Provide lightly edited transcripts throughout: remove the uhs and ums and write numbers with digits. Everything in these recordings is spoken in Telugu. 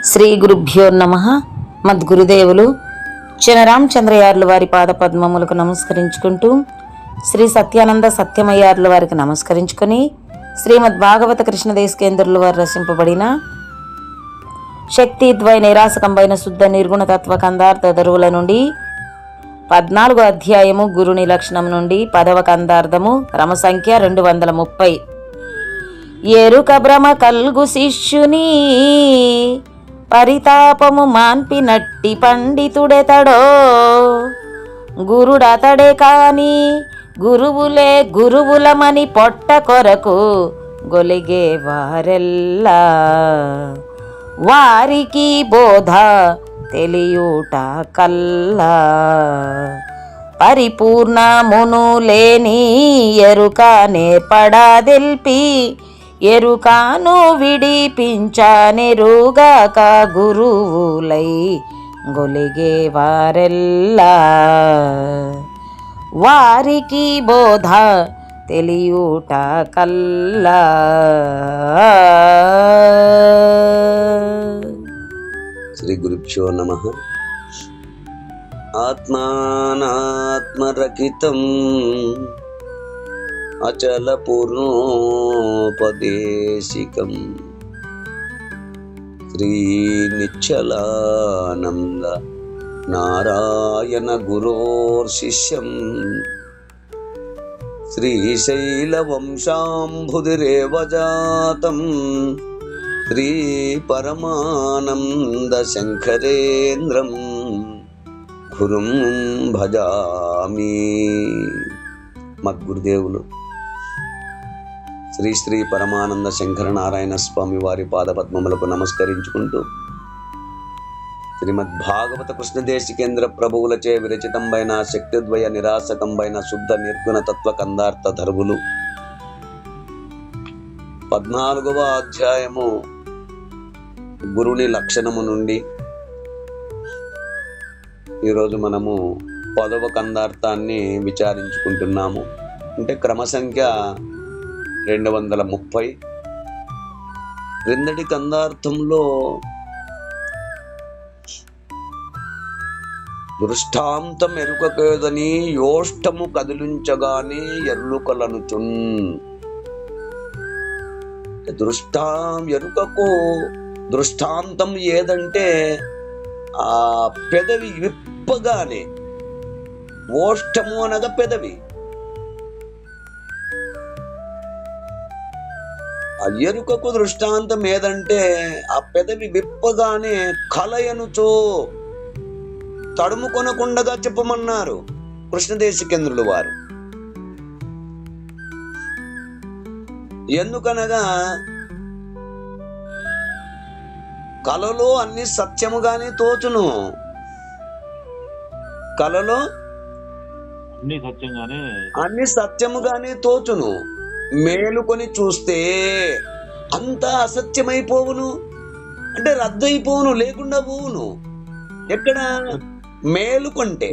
శ్రీ గురుభ్యో నమః. మద్గురుదేవులు చినరామచంద్రయార్ల వారి పాదపద్మములకు నమస్కరించుకుంటూ, శ్రీ సత్యానంద సత్యమయ్యార్ల వారికి నమస్కరించుకొని, శ్రీమద్ భాగవత కృష్ణదేశకేంద్రుల వారు రచింపబడిన శక్తిద్వయ నిరాసకంబైన శుద్ధ నిర్గుణ తత్వ కందార్థ దరువుల నుండి 14వ అధ్యాయము గురుని లక్షణం నుండి 10వ కందార్థము క్రమ సంఖ్య 230. ఎరుక భ్రమ కల్గు శిష్యుని పరితాపము మాన్పినట్టి పండితుడెతడో, గురుడతడే కాని గురువులే గురువులమని పొట్ట కొరకు గొలిగే వారెల్లా, వారికి బోధ తెలియుట కల్లా, పరిపూర్ణమును లేని ఎరుక నేర్పడదెల్పి, ఎరుకాను విడిపించనెరుగాక గురువులై గొలిగే వారెల్లా, వారికి బోధ తెలియుట కల్లా. శ్రీ గురుభ్యో నమః. ఆత్మానాత్మరకితం అచల పూర్ణోపదేశికం శ్రీ నిశ్చలానంద నారాయణ గురోర్శిష్యం శ్రీశైల వంశాంబుధిరేవ జాతం శ్రీ పరమానంద శంకరేంద్రం గురుం భజామి. మద్గురుదేవులు శ్రీ శ్రీ పరమానంద శంకర నారాయణ స్వామి వారి పాదపద్మములకు నమస్కరించుకుంటూ, శ్రీమద్ భాగవత కృష్ణదేశికేంద్ర ప్రభువులచే విరచితంబైన శక్తిద్వయ నిరాసకంబైన శుద్ధ నిర్గుణ తత్వ కందార్థ ధర్వులు 14వ అధ్యాయము గురుని లక్షణము నుండి ఈరోజు మనము 10వ కందార్థాన్ని విచారించుకుంటున్నాము. అంటే క్రమ సంఖ్య 230. క్రిందటి కందార్థంలో దృష్టాంతం ఎరుకకేదని యోష్టము కదిలించగానే ఎర్లుకలనుచున్. ఎరుకకు దృష్టాంతం ఏదంటే ఆ పెదవి విప్పగానే, ఓష్టము అనగా పెదవి, ఆ ఎరుకకు దృష్టాంతం ఏదంటే ఆ పెదవి విప్పగానే కలయనుచో తడుము కొనకుండగా చెప్పమన్నారు కృష్ణదేశికేంద్రులు వారు. ఎందుకనగా కలలో అన్ని సత్యముగానే తోచును, కలలో అన్ని సత్యముగానే తోచును, మేలుకొని చూస్తే అంతా అసత్యమైపోవును, అంటే రద్దయిపోవును, లేకుండా పోవును. ఎక్కడ మేలుకుంటే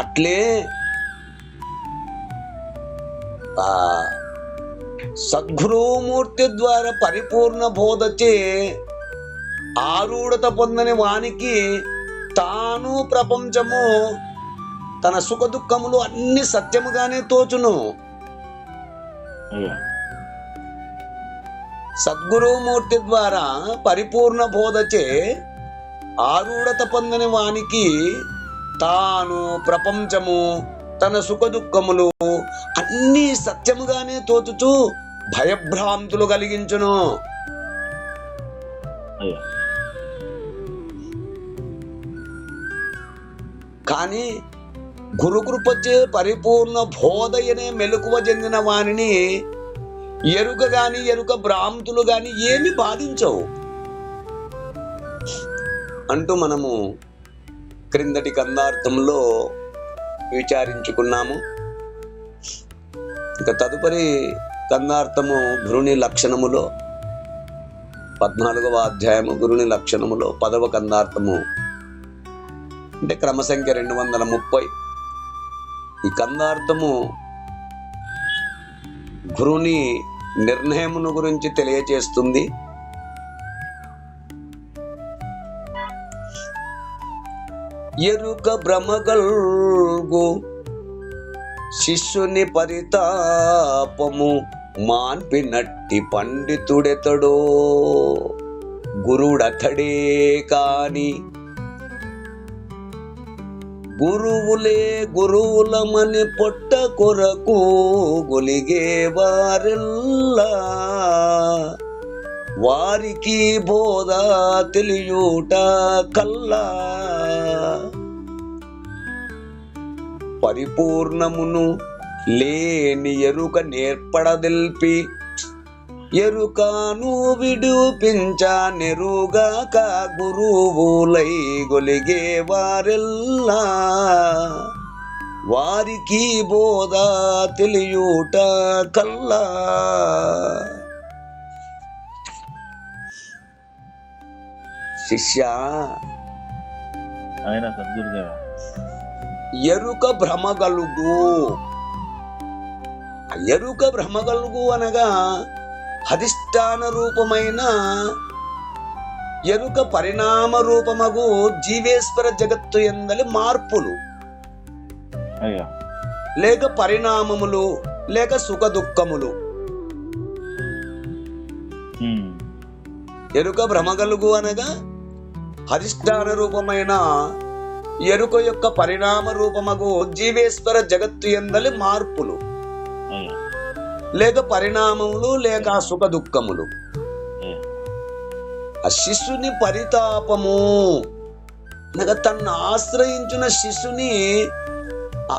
అట్లే సద్గురుమూర్తి ద్వారా పరిపూర్ణ బోధచే ఆరూఢత పొందని వానికి తాను ప్రపంచము తన సుఖ దుఃఖములు అన్ని సత్యముగానే తోచును. సద్గురుమూర్తి ద్వారా పరిపూర్ణ బోధచే ఆరూఢత పొందని వానికి తాను ప్రపంచము తన సుఖ దుఃఖములు అన్ని సత్యముగానే తోచుచు భయభ్రాంతులు కలిగించును. కానీ గురుకృపచే పరిపూర్ణ బోధయనే మెలకువ చెందిన వానిని ఎరుక గాని ఎరుక భ్రాంతులు గాని ఏమి బాధించవు అంటూ మనము క్రిందటి కందార్థంలో విచారించుకున్నాము. ఇక తదుపరి కందార్థము గురుని లక్షణములో 14వ అధ్యాయము గురుని లక్షణములో 10వ కందార్థము అంటే క్రమ సంఖ్య 230. ఈ కందార్థము గురుని నిర్ణయమును గురించి తెలియచేస్తుంది. ఎరుక భ్రమగల్గు శిష్యుని పరితాపము మాన్పినట్టి పండితుడెతడో గురుడతడే కాని గురువులే గురువులమని పొట్ట కొరకు గొలిగే వారెల్లా వారికి బోధ తెలియుట కల్లా పరిపూర్ణమును లేని ఎరుక నేర్పడదెల్పి ఎరుకను విడుపించ నెరుగాక గురువులై గొలిగే వారెల్లా వారికి బోధ తెలియుట కల్లా. శిష్య, ఆయన సద్గురుదేవ, ఎరుక భ్రమగలుగు. ఎరుక భ్రమగలుగు అనగా అధిష్టాన రూపమైన ఎరుక పరిణామ రూపమగు జీవేశ్వర జగత్తు ఎందలి మార్పులు అయ్యా, లేక పరిణామములు లేక సుఖ దుఃఖములు. ఎరుక భ్రమగలుగు అనగా అధిష్టాన రూపమైన ఎరుక యొక్క పరిణామ రూపమగు జీవేశ్వర జగత్తు ఎందలి మార్పులు అయ్యా, లేక పరిణామములు లేక సుఖ దుఃఖములు. ఆ శిష్యుని పరితాపము అనగా తన్ను ఆశ్రయించిన శిష్యుని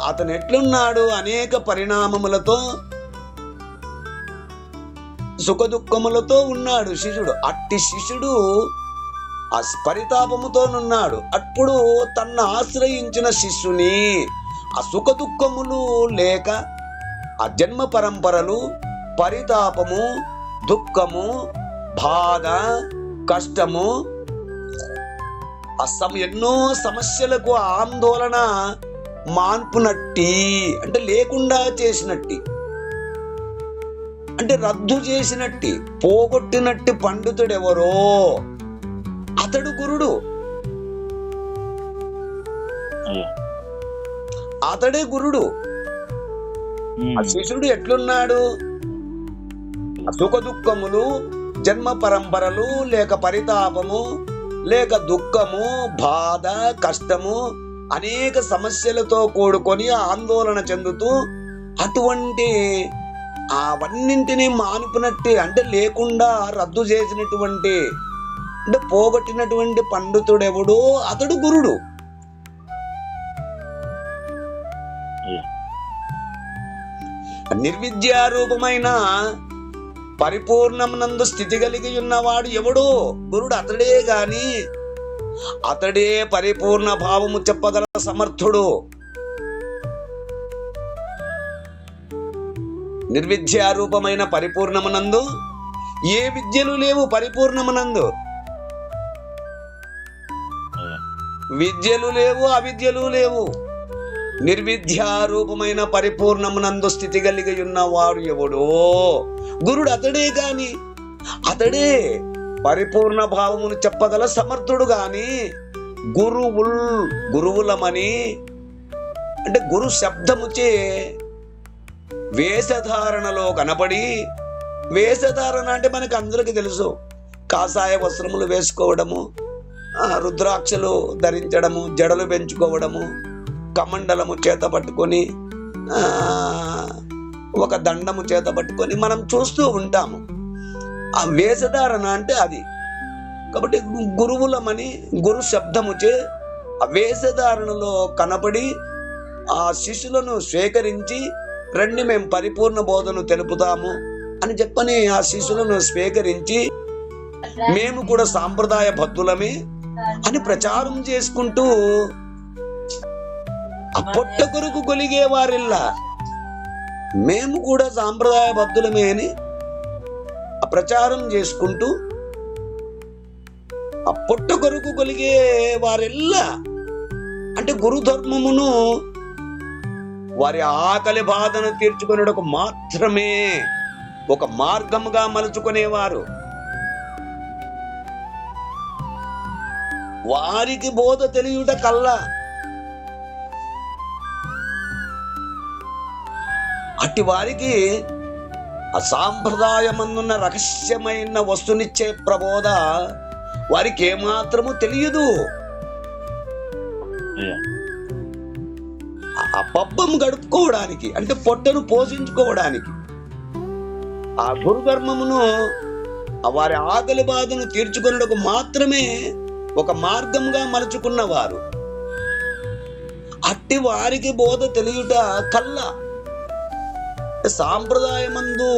అతను ఎట్లున్నాడు, అనేక పరిణామములతో సుఖ దుఃఖములతో ఉన్నాడు శిష్యుడు. అట్టి శిష్యుడు ఆ పరితాపముతోనున్నాడు. అప్పుడు తన్ను ఆశ్రయించిన శిష్యుని ఆ సుఖ దుఃఖములు లేక ఆ జన్మ పరంపరలు, పరితాపము, దుఃఖము, బాధ, కష్టము, ఎన్నో సమస్యలకు ఆందోళన మాన్పునట్టి అంటే లేకుండా చేసినట్టి అంటే రద్దు చేసినట్టి పోగొట్టినట్టి పండితుడెవరో అతడు గురుడు. అతడే గురుడు. ఆ శిష్యుడు ఎట్లున్నాడు? సుఖ దుఃఖములు, జన్మ పరంపరలు లేక పరితాపము లేక దుఃఖము, బాధ, కష్టము, అనేక సమస్యలతో కూడుకొని ఆందోళన చెందుతూ అటువంటి అవన్నింటినీ మానుపునట్టు అంటే లేకుండా రద్దు చేసినటువంటి అంటే పోగొట్టినటువంటి పండితుడెవడో అతడు గురుడు. నిర్విద్యారూపమైన పరిపూర్ణమునందు స్థితి కలిగి ఉన్నవాడు ఎవడో గురుడు అతడే గాని అతడే పరిపూర్ణ భావము చెప్పగల సమర్థుడు. నిర్విద్యారూపమైన పరిపూర్ణమునందు ఏ విద్యలు లేవు. పరిపూర్ణమునందు విద్యలు లేవు, అవిద్యలు లేవు. నిర్విద్యారూపమైన పరిపూర్ణమునందు స్థితి కలిగి ఉన్నవాడు ఎవడో గురుడు అతడే గాని అతడే పరిపూర్ణ భావమును చెప్పగల సమర్థుడు గాని గురువులమని అంటే గురు శబ్దముచే వేషధారణలో కనపడి, వేషధారణ అంటే మనకు అందరికీ తెలుసు, కాషాయ వస్త్రములు వేసుకోవడము, రుద్రాక్షలు ధరించడము, జడలు పెంచుకోవడము, కమండలము చేత పట్టుకొని ఒక దండము చేత పట్టుకొని మనం చూస్తూ ఉంటాము. ఆ వేషధారణ అంటే అది. కాబట్టి గురువులమని గురు శబ్దముచే ఆ వేషధారణలో కనపడి ఆ శిష్యులను స్వీకరించి రండి మేము పరిపూర్ణ బోధను తెలుపుతాము అని చెప్పని ఆ శిష్యులను స్వీకరించి మేము కూడా సాంప్రదాయ బద్ధులమే అని ప్రచారం చేసుకుంటూ ఆ పొట్ట కొరకు గొలిగే వారిల్లా మేము కూడా సాంప్రదాయ బద్ధులమే అని ప్రచారం చేసుకుంటూ ఆ పొట్ట కొరకు గొలిగే వారెల్లా అంటే గురుధర్మమును వారి ఆకలి బాధను తీర్చుకునేటకు మాత్రమే ఒక మార్గముగా మలుచుకునేవారు. వారికి బోధ తెలియుట కల్లా. అట్టి వారికి అసాంప్రదాయమందున్న రహస్యమైన వస్తునిచ్చే ప్రబోధ వారికి ఏమాత్రము తెలియదు. అయ్యా ఆ పబ్బం గడుపుకోవడానికి, అంటే పొట్టను పోషించుకోవడానికి, ఆ గురుధర్మమును వారి ఆకలి బాధను తీర్చుకున్నకు మాత్రమే ఒక మార్గంగా మలుచుకున్నవారు. అట్టి వారికి బోధ తెలియుట కల్లా సాంప్రదాయమందు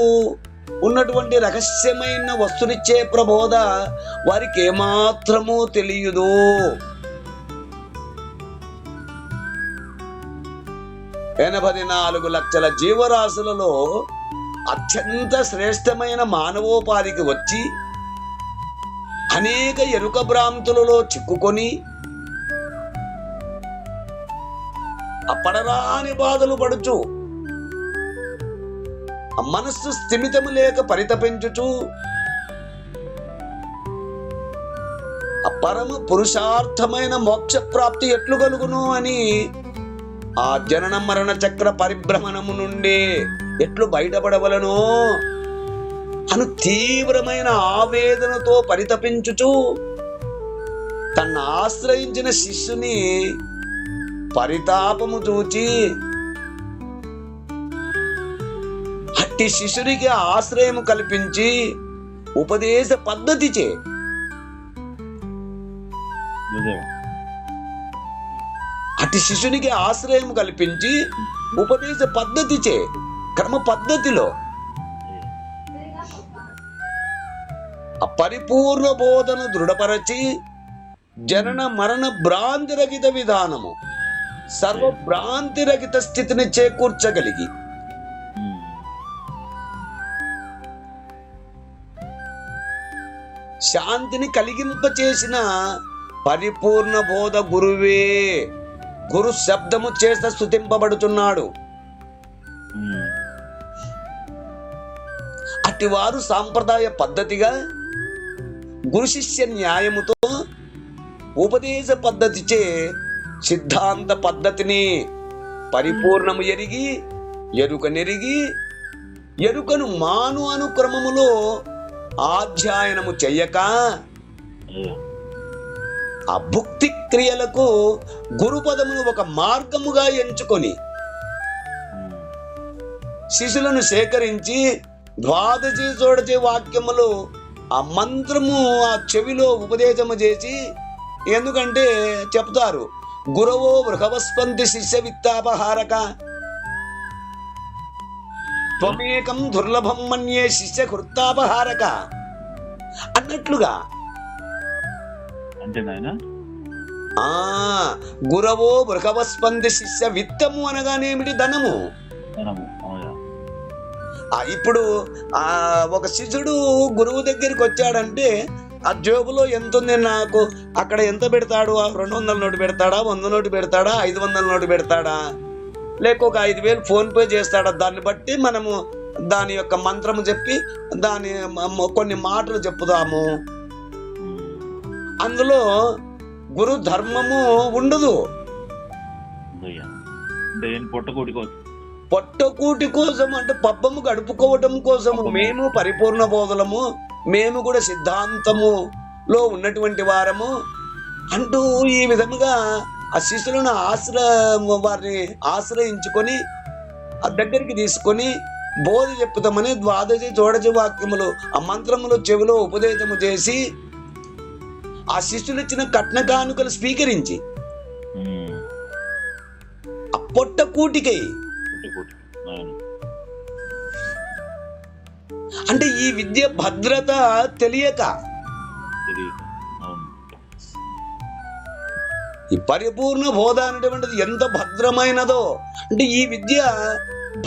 ఉన్నటువంటి రహస్యమైన వస్తునిచ్చే ప్రబోధ వారికి ఏమాత్రము తెలియదు. 84 లక్షల జీవరాశులలో అత్యంత శ్రేష్టమైన మానవోపాధికి వచ్చి అనేక ఎరుక భ్రాంతులలో చిక్కుకొని పడరాని బాధలు పడుచు, మనస్సు స్థిమితము లేక పరితపించుచు, పరమ పురుషార్థమైన మోక్ష ప్రాప్తి ఎట్లు కలుగును అని ఆ జనన మరణ చక్ర పరిభ్రమణము నుండి ఎట్లు బయటపడవలను అను తీవ్రమైన ఆవేదనతో పరితపించుచు తన్ను ఆశ్రయించిన శిష్యుని పరితాపము చూచి అట్టి శిష్యునికి ఆశ్రయము కల్పించి ఉపదేశ పద్ధతిచే అట్టి శిష్యునికి ఆశ్రయం కల్పించి ఉపదేశ పద్ధతిచే క్రమ పద్ధతిలో పరిపూర్ణ బోధన దృఢపరచి జనన మరణ భ్రాంతిరహిత విధానము సర్వ భ్రాంతిరహిత స్థితిని చేకూర్చగలిగి శాంతిని కలిగింపచేసిన పరిపూర్ణ బోధ గురువే. గురు శబ్దము చేత స్తుతింపబడుతున్నాడు. అటివారు సాంప్రదాయ పద్ధతిగా గురు శిష్య న్యాయముతో ఉపదేశ పద్ధతిచే సిద్ధాంత పద్ధతిని పరిపూర్ణము ఎరిగి ఎరుక నెరిగి ఎరుకను మాను అనుక్రమములో ఆధ్యాయనము చెయ్యక ఆ భుక్తి క్రియలకు గురుపదమును ఒక మార్గముగా ఎంచుకొని శిష్యులను సేకరించి ద్వాదశి షోడశి వాక్యములు ఆ మంత్రము ఆ చెవిలో ఉపదేశము చేసి, ఎందుకంటే చెప్తారు గురవో బృహవస్పంతి శిష్య విత్తాపహారక త్వమేకం దుర్లభం మన్యే శిష్య కృత్తాపహారక అన్నట్లుగా. అంటే నాయన గురవో బృహవస్పంది శిష్య విత్తము అనగానేమిటి? ధనము. ఇప్పుడు ఒక శిష్యుడు గురువు దగ్గరికి వచ్చాడంటే ఆ జేబులో ఎంత ఉంది, నాకు అక్కడ ఎంత పెడతాడు? 200 నోటు పెడతాడా, 100 నోటు పెడతాడా, 500 నోటు పెడతాడా, లేక ఒక 5,000 ఫోన్పే చేస్తాడా? దాన్ని బట్టి మనము దాని యొక్క మంత్రము చెప్పి దాని కొన్ని మాటలు చెప్పుదాము. అందులో గురు ధర్మము ఉండదు. పొట్టకూటి కోసం, అంటే పబ్బము గడుపుకోవటం కోసము మేము పరిపూర్ణ బోధలము, మేము కూడా సిద్ధాంతములో ఉన్నటువంటి వారము అంటూ ఈ విధముగా ఆ శిష్యులను వారిని ఆశ్రయించుకొని ఆ దగ్గరికి తీసుకొని బోధ చెప్పుతామని ద్వాదశి షోడశి వాక్యములు ఆ మంత్రములు చెవిలో ఉపదేశము చేసి ఆ శిష్యులు ఇచ్చిన కట్న కానుకలు స్వీకరించి ఆ పొట్టకూటికై, అంటే ఈ విద్య భద్రత తెలియక ఈ పరిపూర్ణ బోధ అనేటువంటిది ఎంత భద్రమైనదో, అంటే ఈ విద్య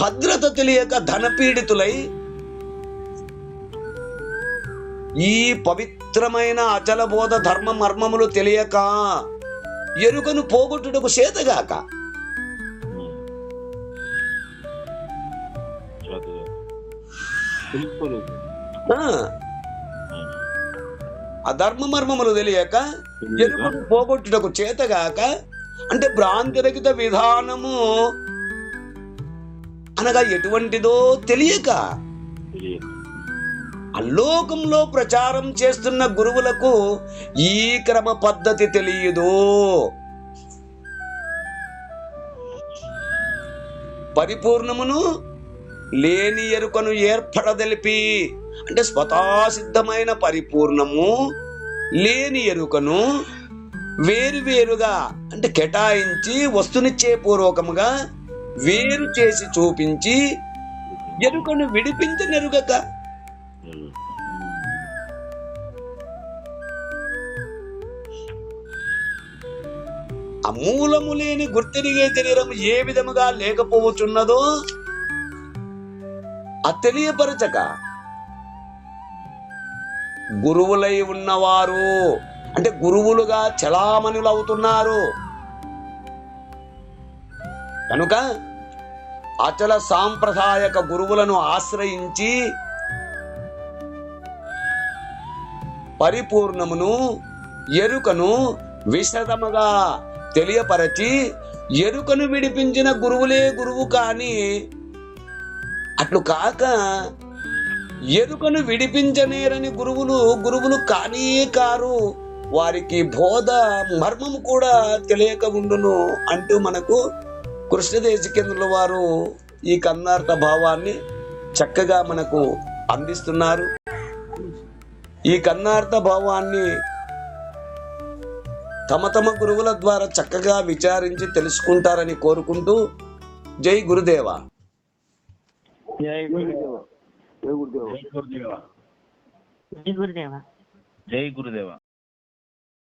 భద్రత తెలియక ధనపీడితులై ఈ పవిత్రమైన అచల బోధ ధర్మ మర్మములు తెలియక ఎరుకను పోగొట్టుటకు చేతగాక తెలుసుకోలేదు. ఆ, ఆ ధర్మ మర్మములు తెలియక ఎరుకను పోగొట్టుటకు చేతగాక, అంటే భ్రాంతిరహిత విధానము అనగా ఎటువంటిదో తెలియక తెలియదు. అల్లోకంలో ప్రచారం చేస్తున్న గురువులకు ఈ క్రమ పద్ధతి తెలియదు. పరిపూర్ణమును లేని ఎరుకను ఏర్పడదలిపి, అంటే స్వతసిద్ధమైన పరిపూర్ణము లేని ఎరుకను వేరువేరుగా అంటే కేటాయించి వస్తునిచ్చే పూర్వకముగా వేరు చేసి చూపించి ఎరుకను విడిపించనెరుగక. అమూలము లేని గుర్తెరిగే శరీరం ఏ విధముగా లేకపోవచ్చున్నదో తెలియపరచక గురువులై ఉన్నవారు అంటే గురువులుగా చలామణులు అవుతున్నారు కనుక అచల సాంప్రదాయక గురువులను ఆశ్రయించి పరిపూర్ణమును ఎరుకను విశదముగా తెలియపరచి ఎరుకను విడిపించిన గురువులే గురువు కాని అట్లు కాక ఎరుకను విడిపించనేరని గురువులు కానీ కారు, వారికి బోధ మర్మము కూడా తెలియక ఉండును అంటూ మనకు కృష్ణదేశికేంద్రుల వారు ఈ కన్నార్థ భావాన్ని చక్కగా మనకు అందిస్తున్నారు. ఈ కన్నార్థ భావాన్ని తమ తమ గురువుల ద్వారా చక్కగా విచారించి తెలుసుకుంటారని కోరుకుంటూ జై గురుదేవ. జై గురుదేవ. జై గురుదేవ. జై గురుదేవ.